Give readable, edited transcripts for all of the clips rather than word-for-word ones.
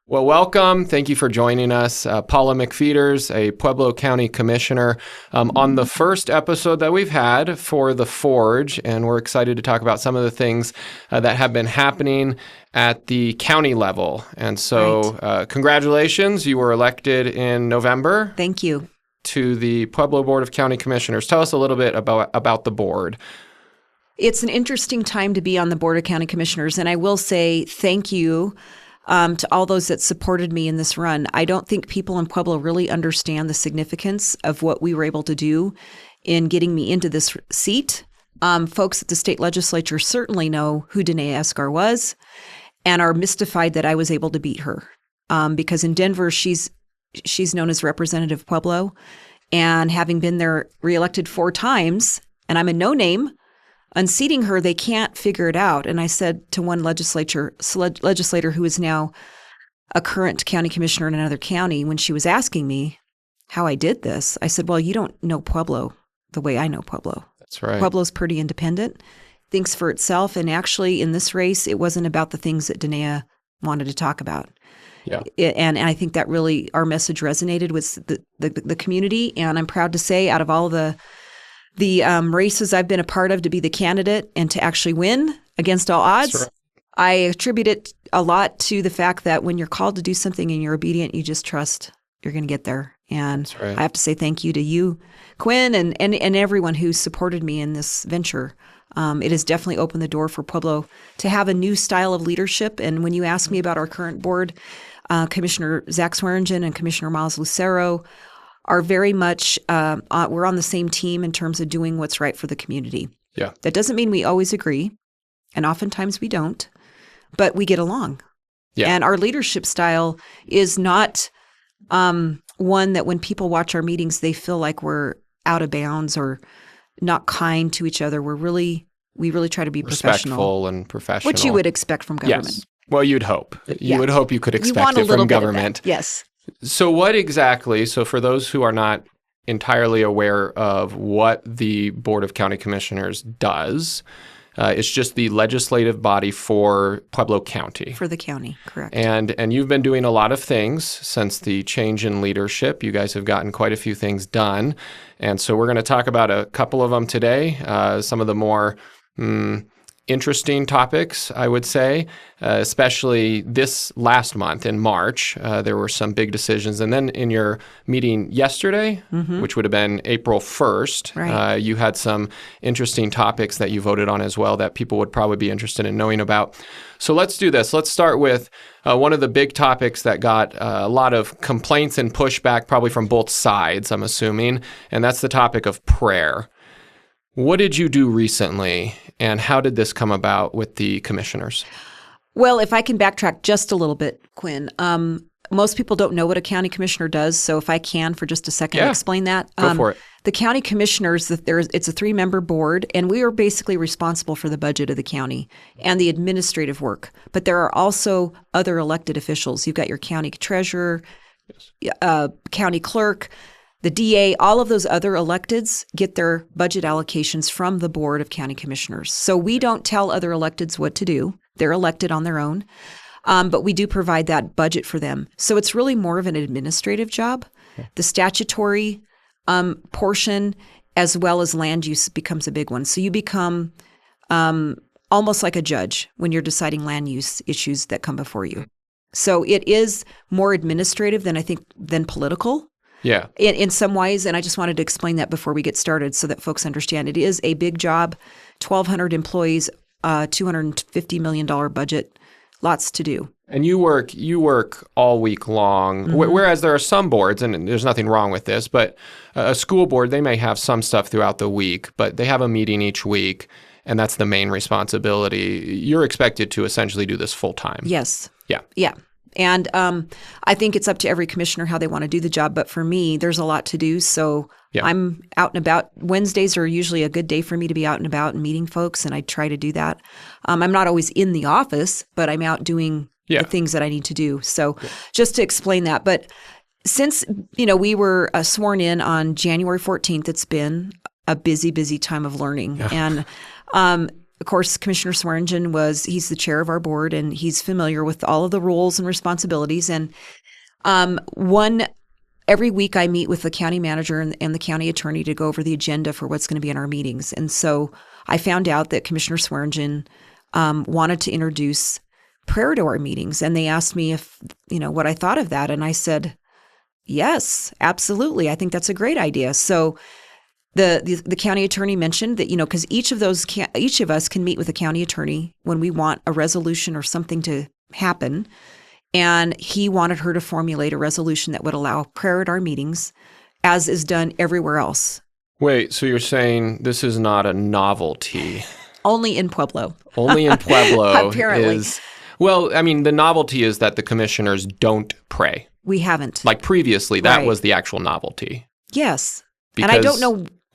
Well, welcome. Thank you for joining us. Paula McPheeters, a Pueblo County Commissioner, on the first episode that we've had for The Forge, and we're excited to talk about some of the things that have been happening at the county level. And so congratulations, you were elected in November. Thank you. To the Pueblo Board of County Commissioners. Tell us a little bit about the board. It's an interesting time to be on the Board of County Commissioners, and I will say thank you to all those that supported me in this run. I don't think people in Pueblo really understand the significance of what we were able to do in getting me into this seat. Folks at the state legislature certainly know who Danae Escar was and are mystified that I was able to beat her. Because in Denver, she's known as Representative Pueblo, and having been there reelected 4 times, and I'm a no-name, unseating her, they can't figure it out. And I said to one legislator who is now a current county commissioner in another county, when she was asking me how I did this, I said, well, you don't know Pueblo the way I know Pueblo. That's right. Pueblo's pretty independent, thinks for itself. And actually, in this race, it wasn't about the things that Danae wanted to talk about. Yeah. And I think that really, our message resonated with the community. And I'm proud to say, out of all the races I've been a part of, to be the candidate and to actually win against all odds, right, I attribute it a lot to the fact that when you're called to do something and you're obedient, you just trust you're going to get there. And right. I have to say thank you to you, Quinn, and everyone who supported me in this venture. It has definitely opened the door for Pueblo to have a new style of leadership. And when you ask me about our current board, Commissioner Zach Swearingen and Commissioner Miles Lucero are very much, we're on the same team in terms of doing what's right for the community. Yeah. That doesn't mean we always agree, and oftentimes we don't, but we get along. Yeah. And our leadership style is not one that when people watch our meetings, they feel like we're out of bounds or not kind to each other. We really try to be respectful and professional. Which you would expect from government. Yes. Well, you'd hope. You would hope you could expect it from government. Yes. So what exactly, so for those who are not entirely aware of what the Board of County Commissioners does, it's just the legislative body for Pueblo County. For the county, correct. And you've been doing a lot of things since the change in leadership. You guys have gotten quite a few things done. And so we're going to talk about a couple of them today, some of the more interesting topics, I would say, especially this last month in March. There were some big decisions. And then in your meeting yesterday, which would have been April 1st, right, you had some interesting topics that you voted on as well that people would probably be interested in knowing about. So let's do this. Let's start with one of the big topics that got a lot of complaints and pushback, probably from both sides, I'm assuming, and that's the topic of prayer. What did you do recently, and how did this come about with the commissioners? Well, if I can backtrack just a little bit, Quinn, most people don't know what a county commissioner does, so if I can for just a second explain that. Go for it. The county commissioners, it's a 3-member board, and we are basically responsible for the budget of the county and the administrative work. But there are also other elected officials. You've got your county treasurer, county clerk, the DA, all of those other electeds get their budget allocations from the Board of County Commissioners. So we don't tell other electeds what to do. They're elected on their own. But we do provide that budget for them. So it's really more of an administrative job. The statutory portion, as well as land use, becomes a big one. So you become almost like a judge when you're deciding land use issues that come before you. So it is more administrative than political. Yeah. In some ways, and I just wanted to explain that before we get started so that folks understand. It is a big job, 1,200 employees, $250 million budget, lots to do. And you work all week long, whereas there are some boards, and there's nothing wrong with this, but a school board, they may have some stuff throughout the week, but they have a meeting each week, and that's the main responsibility. You're expected to essentially do this full time. Yes. Yeah. Yeah. And I think it's up to every commissioner how they want to do the job. But for me, there's a lot to do. So I'm out and about. Wednesdays are usually a good day for me to be out and about and meeting folks, and I try to do that. I'm not always in the office, but I'm out doing the things that I need to do. So just to explain that. But since, we were sworn in on January 14th, it's been a busy, busy time of learning. And of course, Commissioner Swearingen he's the chair of our board, and he's familiar with all of the roles and responsibilities. And every week I meet with the county manager and the county attorney to go over the agenda for what's going to be in our meetings. And so I found out that Commissioner Swearingen wanted to introduce prayer to our meetings. And they asked me what I thought of that. And I said, yes, absolutely. I think that's a great idea. So the county attorney mentioned that, because each of us can meet with the county attorney when we want a resolution or something to happen. And he wanted her to formulate a resolution that would allow prayer at our meetings, as is done everywhere else. Wait, so you're saying this is not a novelty? Only in Pueblo. Only in Pueblo. Apparently. Well, I mean, the novelty is that the commissioners don't pray. We haven't. Like previously, that was the actual novelty. Yes. Because, and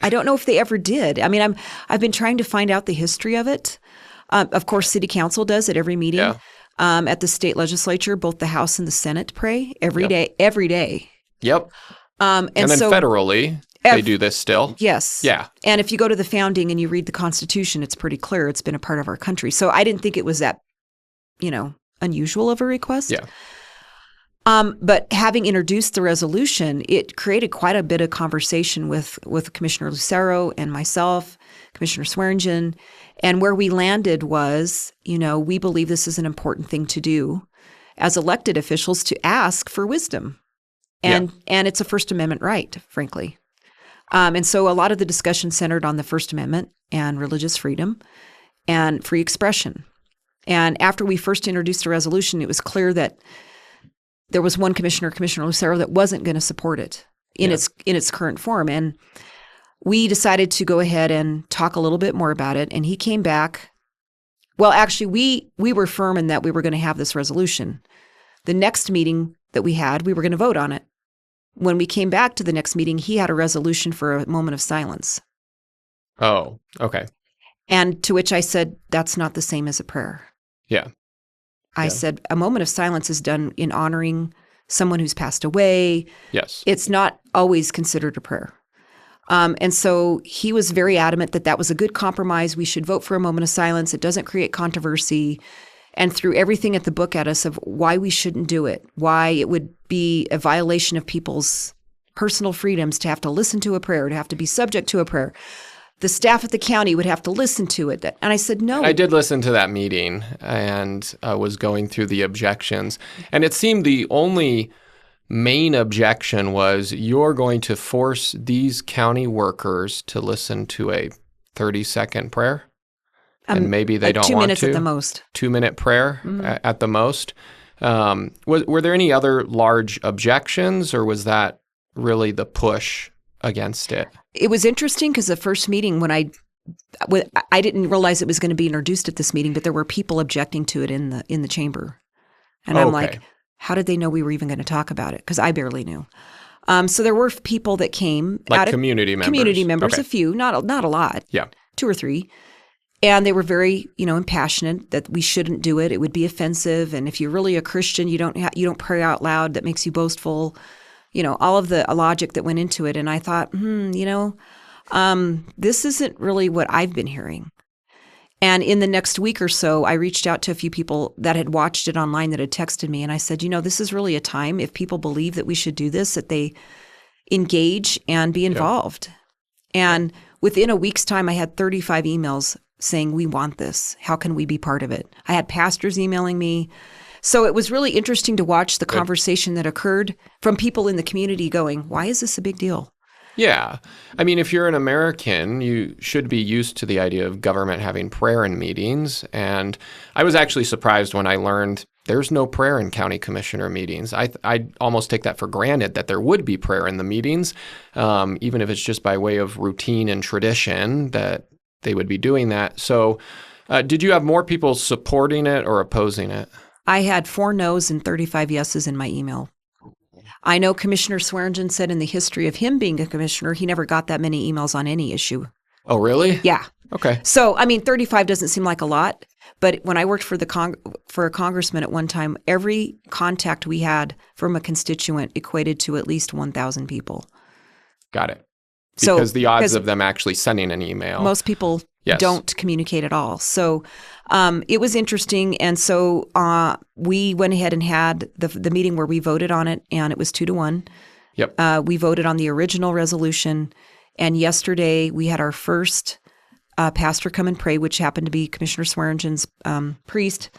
I don't know if they ever did. I mean, I've been trying to find out the history of it. Of course, City Council does at every meeting. Yeah. At the state legislature, both the House and the Senate pray every day. Yep. And then so federally, they do this still. Yes. Yeah. And if you go to the founding and you read the Constitution, it's pretty clear it's been a part of our country. So I didn't think it was that, unusual of a request. Yeah. But having introduced the resolution, it created quite a bit of conversation with Commissioner Lucero and myself, Commissioner Swearingen. And where we landed was, we believe this is an important thing to do as elected officials, to ask for wisdom. And it's a First Amendment right, frankly. And so a lot of the discussion centered on the First Amendment and religious freedom and free expression. And after we first introduced the resolution, it was clear that there was one commissioner, Commissioner Lucero, that wasn't going to support it in its current form. And we decided to go ahead and talk a little bit more about it. And he came back. Well, actually, we were firm in that we were going to have this resolution. The next meeting that we had, we were going to vote on it. When we came back to the next meeting, he had a resolution for a moment of silence. Oh, okay. And to which I said, that's not the same as a prayer. Yeah. I said, a moment of silence is done in honoring someone who's passed away. Yes. It's not always considered a prayer. And so he was very adamant that was a good compromise. We should vote for a moment of silence. It doesn't create controversy. And threw everything at the book at us of why we shouldn't do it, why it would be a violation of people's personal freedoms to have to listen to a prayer, to have to be subject to a prayer. The staff at the county would have to listen to it. And I said, no. I did listen to that meeting and was going through the objections. And it seemed the only main objection was, you're going to force these county workers to listen to a 30-second prayer? And maybe they don't want to. 2 minutes at the most. 2-minute prayer at the most. Were there any other large objections, or was that really the push against it? It was interesting because the first meeting, when I didn't realize it was going to be introduced at this meeting, but there were people objecting to it in the chamber. And I'm like, how did they know we were even going to talk about it? Because I barely knew. So there were people that came. Like community members? Community members, a few, not a lot. Yeah. 2 or 3. And they were very, impassionate that we shouldn't do it. It would be offensive. And if you're really a Christian, you don't pray out loud. That makes you boastful. All of the logic that went into it. And I thought, this isn't really what I've been hearing. And in the next week or so, I reached out to a few people that had watched it online that had texted me. And I said, this is really a time, if people believe that we should do this, that they engage and be involved. Yeah. And within a week's time, I had 35 emails saying, we want this. How can we be part of it? I had pastors emailing me. So it was really interesting to watch the conversation that occurred from people in the community going, why is this a big deal? Yeah. I mean, if you're an American, you should be used to the idea of government having prayer in meetings. And I was actually surprised when I learned there's no prayer in county commissioner meetings. I almost take that for granted that there would be prayer in the meetings, even if it's just by way of routine and tradition that they would be doing that. So did you have more people supporting it or opposing it? I had 4 no's and 35 yeses in my email. I know Commissioner Swearingen said in the history of him being a commissioner, he never got that many emails on any issue. Oh, really? Yeah. Okay. So, 35 doesn't seem like a lot, but when I worked for for a congressman at one time, every contact we had from a constituent equated to at least 1,000 people. Got it. Because the odds of them actually sending an email. Most people Yes. don't communicate at all. So it was interesting. And so we went ahead and had the meeting where we voted on it, and it was 2-1. Yep. We voted on the original resolution. And yesterday we had our first pastor come and pray, which happened to be Commissioner Swearingen's priest.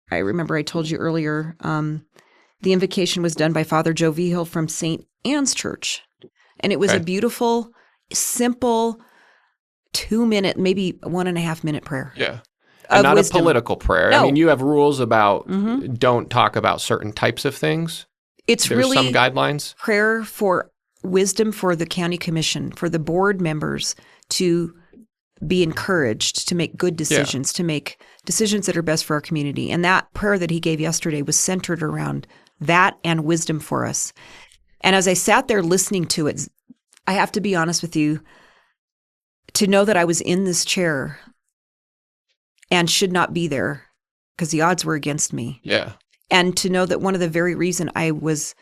I remember I told you earlier, the invocation was done by Father Joe Vigil from St. Anne's Church. And it was a beautiful, simple 2-minute, maybe 1.5-minute prayer. Yeah. And not wisdom. A political prayer. No. I mean, you have rules about don't talk about certain types of things. There's really some guidelines. Prayer for wisdom for the county commission, for the board members to be encouraged to make good decisions, to make decisions that are best for our community. And that prayer that he gave yesterday was centered around that and wisdom for us. And as I sat there listening to it, I have to be honest with you, to know that I was in this chair and should not be there because the odds were against me. Yeah. And to know that one of the very reason I was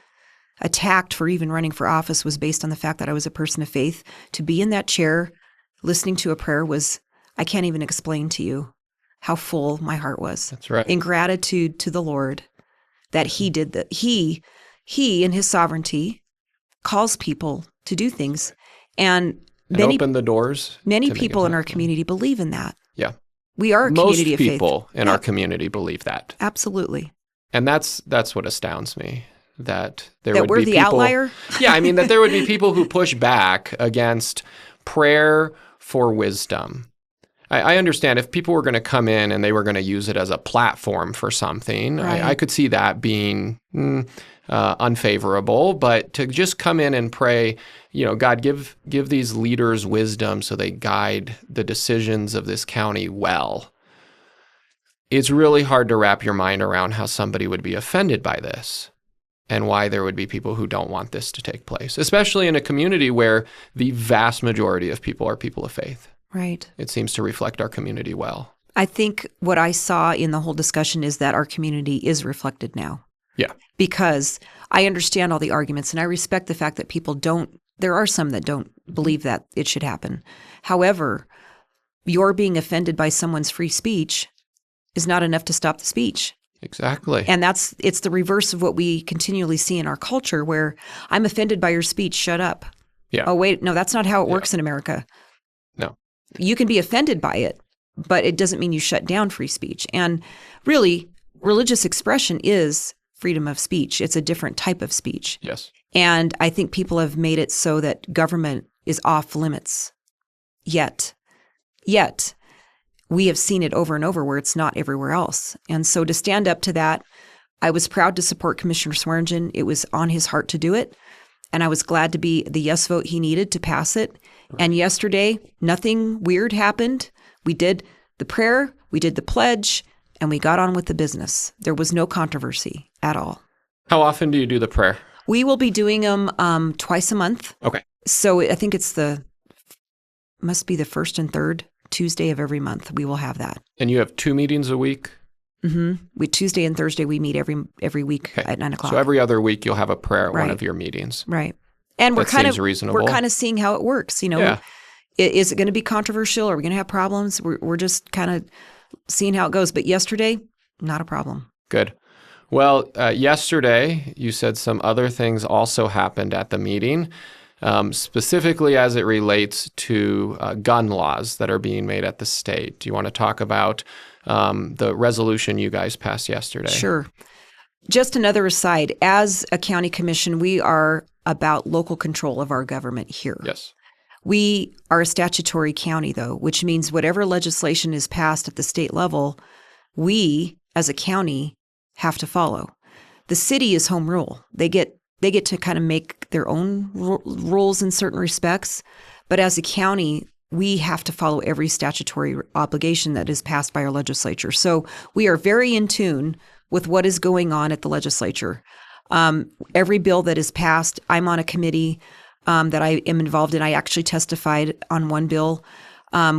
attacked for even running for office was based on the fact that I was a person of faith. To be in that chair listening to a prayer was, I can't even explain to you how full my heart was. That's right. In gratitude to the Lord that he did that. He in his sovereignty calls people to do things. And open the doors. Many people in our community believe in that. Yeah. We are a community of faith. Most people in our community believe that. Absolutely. And that's what astounds me. That there that would we're be the people, outlier? Yeah, I mean that there would be people who push back against prayer for wisdom. I understand if people were going to come in and they were going to use it as a platform for something, right. I could see that being unfavorable. But to just come in and pray, God, give these leaders wisdom so they guide the decisions of this county well. It's really hard to wrap your mind around how somebody would be offended by this and why there would be people who don't want this to take place, especially in a community where the vast majority of people are people of faith. Right. It seems to reflect our community well. I think what I saw in the whole discussion is that our community is reflected now. Yeah. Because I understand all the arguments and I respect the fact that there are some that don't believe that it should happen. However, your being offended by someone's free speech is not enough to stop the speech. Exactly. And it's the reverse of what we continually see in our culture where I'm offended by your speech, shut up. Yeah. Oh, wait, no, that's not how it works in America. No. You can be offended by it, but it doesn't mean you shut down free speech. And really, religious expression is freedom of speech. It's a different type of speech. Yes. And I think people have made it so that government is off limits. Yet, we have seen it over and over where it's not everywhere else. And so to stand up to that, I was proud to support Commissioner Swearingen. It was on his heart to do it. And I was glad to be the yes vote he needed to pass it. Right. And yesterday, nothing weird happened. We did the prayer, we did the pledge, and we got on with the business. There was no controversy at all. How often do you do the prayer? We will be doing them twice a month. Okay. So I think must be the first and third Tuesday of every month. We will have that. And you have 2 meetings a week? Mm-hmm. Tuesday and Thursday, we meet every week at 9:00. So every other week you'll have a prayer at right. one of your meetings. Right. And that seems reasonable. We're kind of seeing how it works. Yeah. Is it going to be controversial? Are we going to have problems? We're just kind of seeing how it goes. But yesterday, not a problem. Good. Well, yesterday you said some other things also happened at the meeting, specifically as it relates to gun laws that are being made at the state. Do you want to talk about the resolution you guys passed yesterday? Sure. Just another aside, as a county commission, we are about local control of our government here. Yes. We are a statutory county, though, which means whatever legislation is passed at the state level, we, as a county, have to follow. The city is home rule. They get to kind of make their own rules in certain respects, but as a county, we have to follow every statutory obligation that is passed by our legislature. So we are very in tune with what is going on at the legislature. Every bill that is passed, I'm on a committee that I am involved in. I actually testified on one bill.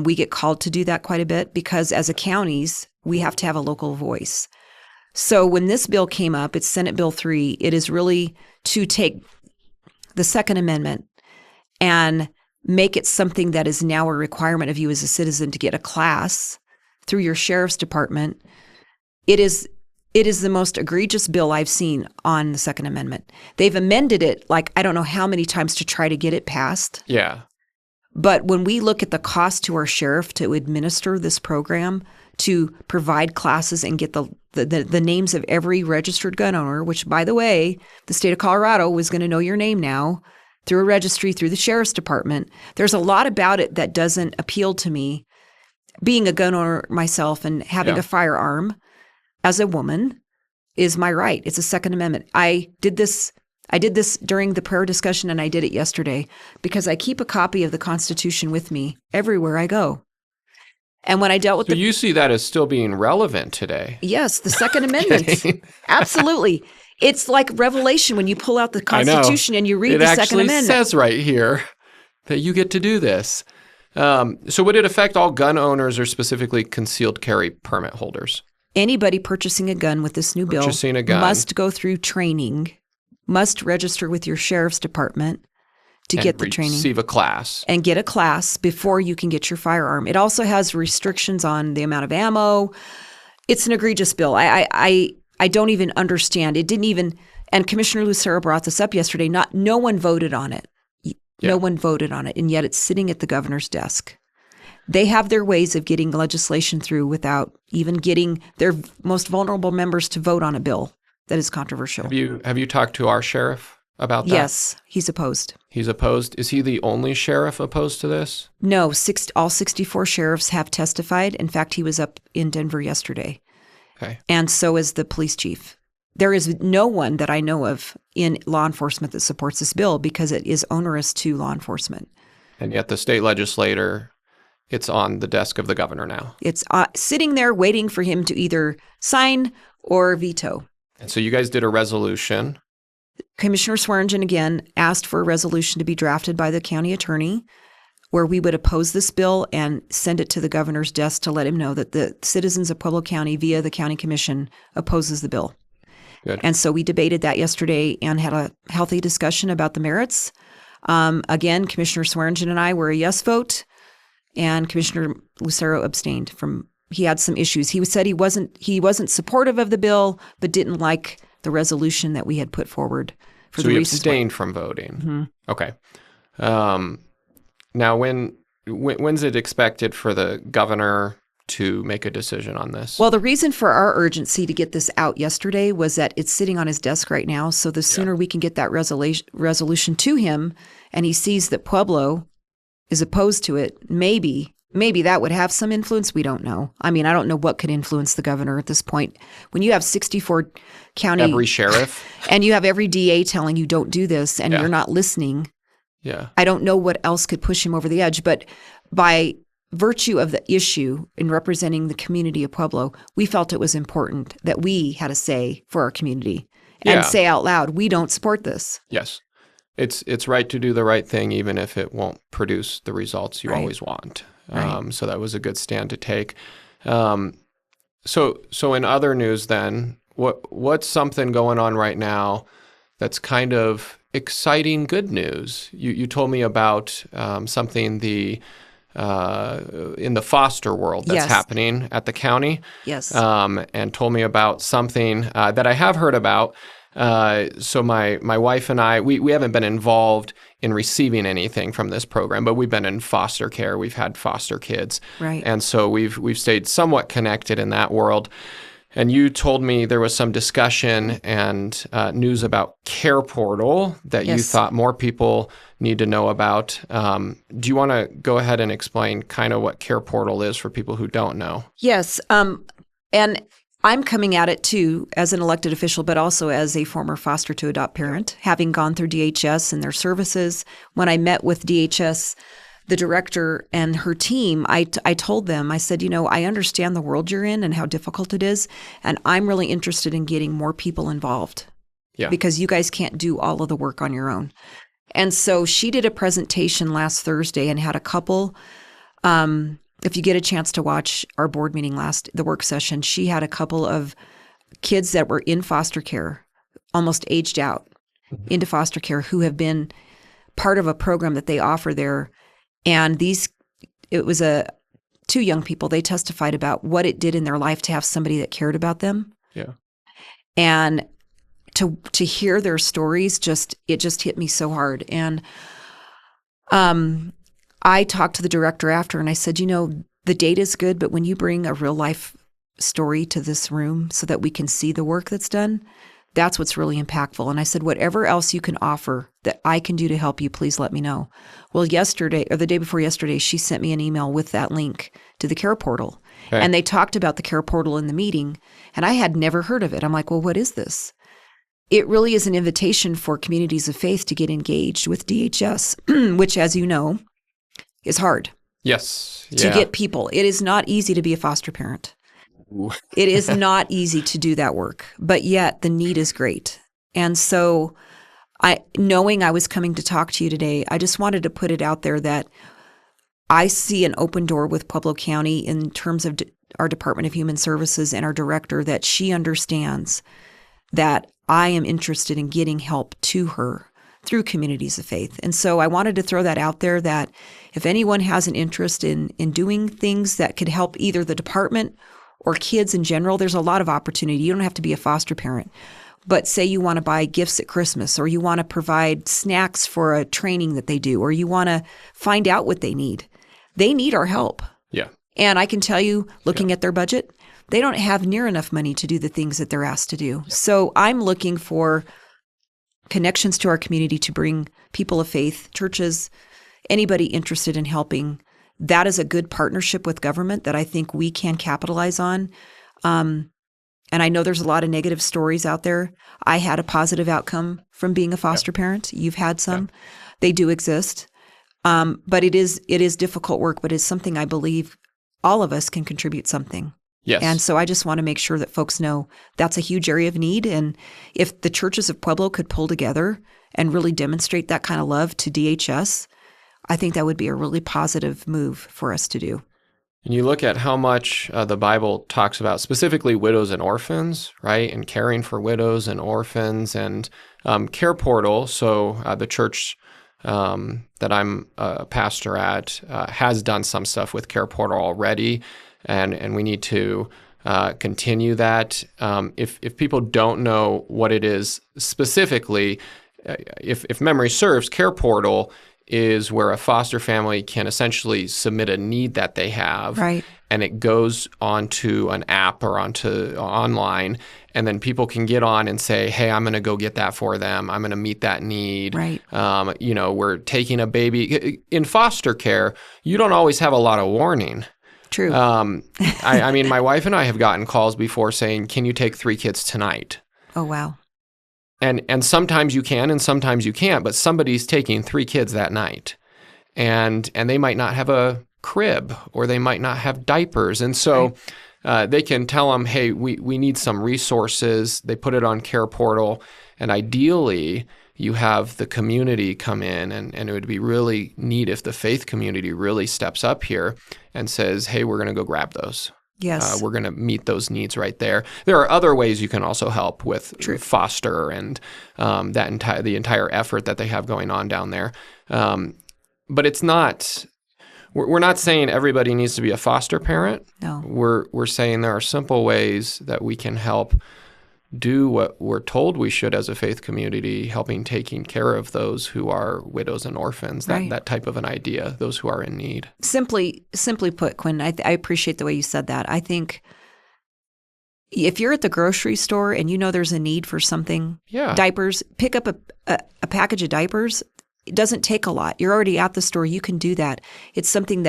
We get called to do that quite a bit because as a counties, we have to have a local voice. So when this bill came up, it's Senate Bill 3, it is really to take the Second Amendment and make it something that is now a requirement of you as a citizen to get a class through your sheriff's department, it is the most egregious bill I've seen on the Second Amendment. They've amended it like I don't know how many times to try to get it passed. Yeah. But when we look at the cost to our sheriff to administer this program, to provide classes and get the names of every registered gun owner, which, by the way, the state of Colorado was going to know your name now through a registry, through the sheriff's department. There's a lot about it that doesn't appeal to me. Being a gun owner myself and having a firearm as a woman is my right. It's a Second Amendment. I did this during the prayer discussion, and I did it yesterday because I keep a copy of the Constitution with me everywhere I go. And when I dealt with you see that as still being relevant today? Yes, the Second Amendment. Absolutely. It's like Revelation when you pull out the Constitution and you read the Second Amendment. It actually says right here that you get to do this. So would it affect all gun owners or specifically concealed carry permit holders? Anybody purchasing a gun with this new bill must go through training, must register with your sheriff's department to get the training. Receive a class. And get a class before you can get your firearm. It also has restrictions on the amount of ammo. It's an egregious bill. I don't even understand. It didn't even, and Commissioner Lucero brought this up yesterday, no one voted on it. No one voted on it, and yet it's sitting at the governor's desk. They have their ways of getting legislation through without even getting their most vulnerable members to vote on a bill that is controversial. Have you talked to our sheriff about that? Yes, he's opposed. He's opposed? Is he the only sheriff opposed to this? No, all 64 sheriffs have testified. In fact, he was up in Denver yesterday. Okay. And so is the police chief. There is no one that I know of in law enforcement that supports this bill because it is onerous to law enforcement. And yet the state legislator, it's on the desk of the governor now. It's sitting there waiting for him to either sign or veto. And so you guys did a resolution. Commissioner Swearingen again asked for a resolution to be drafted by the county attorney where we would oppose this bill and send it to the governor's desk to let him know that the citizens of Pueblo County via the county commission opposes the bill. Good. And so we debated that yesterday and had a healthy discussion about the merits. Again, Commissioner Swearingen and I were a yes vote, and Commissioner Lucero abstained from. He had some issues. He said he wasn't supportive of the bill, but didn't like the resolution that we had put forward. So he abstained from voting. Mm-hmm. Okay. Now, when's it expected for the governor to make a decision on this? Well, the reason for our urgency to get this out yesterday was that it's sitting on his desk right now. So the sooner we can get that resolution to him and he sees that Pueblo is opposed to it, maybe that would have some influence. We don't know. I mean, I don't know what could influence the governor at this point. When you have 64 county... Every sheriff? And you have every DA telling you don't do this and you're not listening. Yeah. I don't know what else could push him over the edge, but by virtue of the issue in representing the community of Pueblo, we felt it was important that we had a say for our community and say out loud, we don't support this. Yes. It's right to do the right thing, even if it won't produce the results you always want. Right. So that was a good stand to take. So in other news then, what's something going on right now that's kind of exciting good news? You told me about something in the foster world that's happening at the county. Yes. And told me about something that I have heard about. So my wife and I, we haven't been involved in receiving anything from this program, but we've been in foster care. We've had foster kids. Right. And so we've stayed somewhat connected in that world. And you told me there was some discussion and news about Care Portal that you thought more people need to know about. Do you want to go ahead and explain kind of what Care Portal is for people who don't know? Yes. And I'm coming at it too as an elected official, but also as a former foster to adopt parent, having gone through DHS and their services. When I met with DHS, the director and her team, I told them, I said, I understand the world you're in and how difficult it is. And I'm really interested in getting more people involved because you guys can't do all of the work on your own. And so she did a presentation last Thursday and had a couple, if you get a chance to watch our board meeting the work session, she had a couple of kids that were in foster care, almost aged out into foster care, who have been part of a program that they offer there. And it was two young people. They testified about what it did in their life to have somebody that cared about them. Yeah. And to hear their stories, it just hit me so hard. And I talked to the director after, and I said, the data is good, but when you bring a real life story to this room so that we can see the work that's done, that's what's really impactful. And I said, whatever else you can offer that I can do to help you, please let me know. Well, yesterday, or the day before yesterday, she sent me an email with that link to the care portal. Okay. And they talked about the care portal in the meeting, and I had never heard of it. I'm like, well, what is this? It really is an invitation for communities of faith to get engaged with DHS, which, as you know, is hard. Yes. To get people. It is not easy to be a foster parent. Ooh. It is not easy to do that work, but yet the need is great. And so knowing I was coming to talk to you today, I just wanted to put it out there that I see an open door with Pueblo County in terms of our Department of Human Services and our director, that she understands that I am interested in getting help to her through communities of faith. And so I wanted to throw that out there, that if anyone has an interest in doing things that could help either the department or kids in general, there's a lot of opportunity. You don't have to be a foster parent. But say you want to buy gifts at Christmas, or you want to provide snacks for a training that they do, or you want to find out what they need. They need our help. Yeah. And I can tell you, looking at their budget, they don't have near enough money to do the things that they're asked to do. So I'm looking for connections to our community to bring people of faith, churches, anybody interested in helping. That is a good partnership with government that I think we can capitalize on. And I know there's a lot of negative stories out there. I had a positive outcome from being a foster parent. You've had some. They do exist. But it is difficult work, but it's something I believe all of us can contribute something. Yes. And so I just want to make sure that folks know that's a huge area of need. And if the churches of Pueblo could pull together and really demonstrate that kind of love to DHS, I think that would be a really positive move for us to do. And you look at how much the Bible talks about specifically widows and orphans, right? And caring for widows and orphans, and Care Portal. So the church that I'm a pastor at has done some stuff with Care Portal already. And we need to continue that. If people don't know what it is specifically, if memory serves, Care Portal is where a foster family can essentially submit a need that they have, right, and it goes onto an app or onto online, and then people can get on and say, hey, I'm going to go get that for them. I'm going to meet that need. right. We're taking a baby. In foster care, you don't always have a lot of warning. True. I mean, my wife and I have gotten calls before saying, can you take 3 kids tonight? Oh, wow. And sometimes you can and sometimes you can't, but somebody's taking 3 kids that night. And they might not have a crib, or they might not have diapers. And so they can tell them, hey, we need some resources. They put it on Care Portal. And ideally, you have the community come in, and it would be really neat if the faith community really steps up here and says, hey, we're going to go grab those. Yes. We're going to meet those needs right there. There are other ways you can also help with foster and the entire effort that they have going on down there. But it's not, we're not saying everybody needs to be a foster parent. No. We're saying there are simple ways that we can help do what we're told we should as a faith community, taking care of those who are widows and orphans, that type of an idea, those who are in need. Simply put, Quinn, I appreciate the way you said that. I think if you're at the grocery store and you know there's a need for something, diapers, pick up a package of diapers. It doesn't take a lot. You're already at the store. You can do that. It's something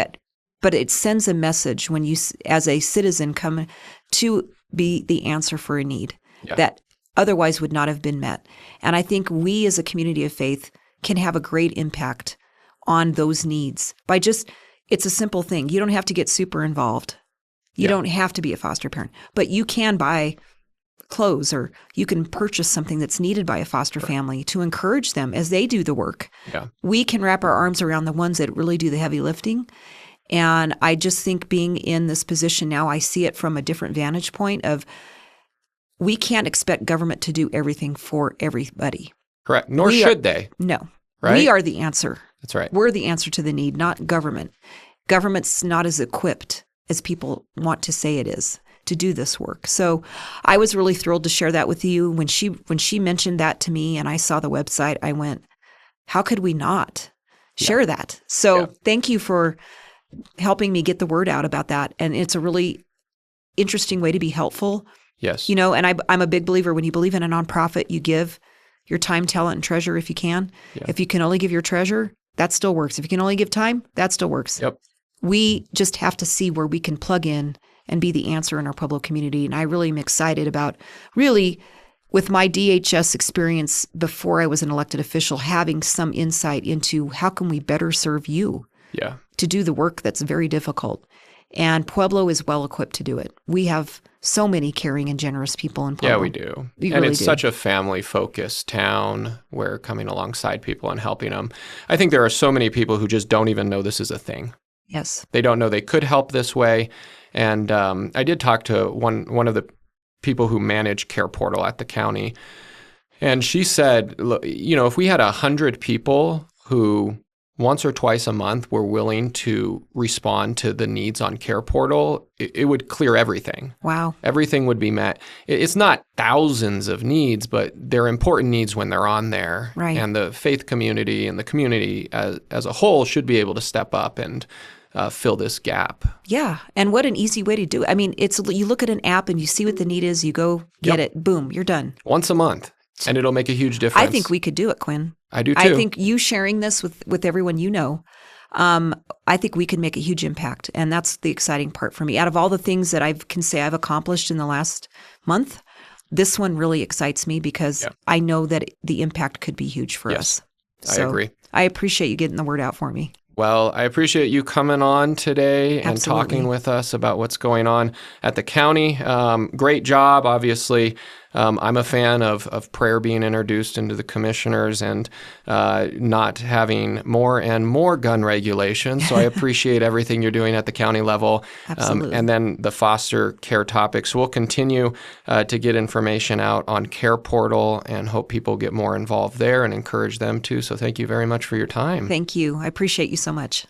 but it sends a message when you, as a citizen, come to be the answer for a need that otherwise would not have been met. And I think we as a community of faith can have a great impact on those needs by it's a simple thing. You don't have to get super involved. You don't have to be a foster parent, but you can buy clothes, or you can purchase something that's needed by a foster family to encourage them as they do the work. Yeah. We can wrap our arms around the ones that really do the heavy lifting. And I just think being in this position now, I see it from a different vantage point of, we can't expect government to do everything for everybody. Correct. Nor should they. No. Right? We are the answer. That's right. We're the answer to the need, not government. Government's not as equipped as people want to say it is to do this work. So I was really thrilled to share that with you. When she mentioned that to me and I saw the website, I went, how could we not share that? So thank you for helping me get the word out about that. And it's a really interesting way to be helpful. Yes. And I'm a big believer, when you believe in a nonprofit, you give your time, talent, and treasure if you can. Yeah. If you can only give your treasure, that still works. If you can only give time, that still works. Yep. We just have to see where we can plug in and be the answer in our Pueblo community. And I really am excited about, really, with my DHS experience before I was an elected official, having some insight into how can we better serve you to do the work that's very difficult. And Pueblo is well equipped to do it. We have so many caring and generous people in Pueblo. Yeah, we do. We and really it's do. such a family-focused town. We're coming alongside people and helping them. I think there are so many people who just don't even know this is a thing. Yes. They don't know they could help this way. And I did talk to one of the people who manage Care Portal at the county. And she said, look, if we had 100 people who once or twice a month were willing to respond to the needs on Care Portal, it would clear everything. Wow. Everything would be met. It's not thousands of needs, but they're important needs when they're on there. Right. And the faith community and the community as a whole should be able to step up and fill this gap. Yeah. And what an easy way to do it. I mean, you look at an app and you see what the need is, you go get it, boom, you're done. Once a month. And it'll make a huge difference. I think we could do it, Quinn. I do too. I think you sharing this with everyone you know, I think we can make a huge impact. And that's the exciting part for me. Out of all the things that I can say I've accomplished in the last month, this one really excites me because I know that the impact could be huge for us. I agree. I appreciate you getting the word out for me. Well, I appreciate you coming on today and talking with us about what's going on at the county. Great job, obviously. I'm a fan of prayer being introduced into the commissioners and not having more and more gun regulations. So I appreciate everything you're doing at the county level. Absolutely. And then the foster care topics. We'll continue to get information out on Care Portal and hope people get more involved there and encourage them to. So thank you very much for your time. Thank you. I appreciate you so much.